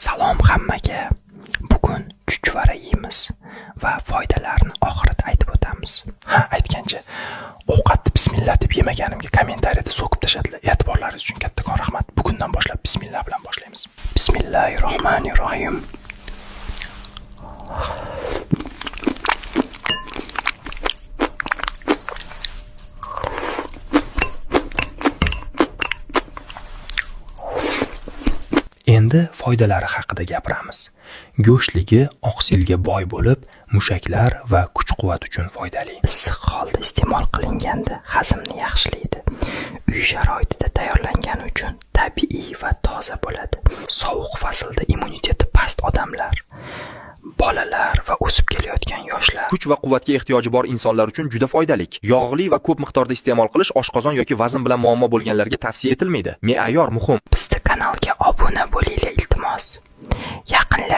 Salom hammaga. Bugun chuchvara yeymiz va foydalarini oxirida aytib o'tamiz. Aytgancha, ovqatni bismillah deb yemaganimga kommentariyada so'kib tashadilar. E'tiborlaringiz uchun kattakon rahmat. Bugundan boshlab bismillah bilan boshlaymiz. Bismillahirrohmanirrohim. Endi foydalari haqida gapiramiz. Go'shtligi oqsilga boy bo'lib, mushaklar va kuch-quvvat uchun foydali. Issiq holda iste'mol qilinganda hazmni yaxshilaydi. Uy sharoitida tayyorlangani uchun tabiiy va toza bo'ladi. Sovuq faslda immuniteti past odamlar, bolalar va o'sib kelayotgan yoshlar, kuch va quvvatga ehtiyoji bor insonlar uchun juda foydali. Yog'li va ko'p miqdorda iste'mol qilish oshqozon yoki vazn bilan muammo bo'lganlarga tavsiya etilmaydi. Me'yor muhim. Bizning kanalga obuna bo'linglar iltimos. Yaqinlar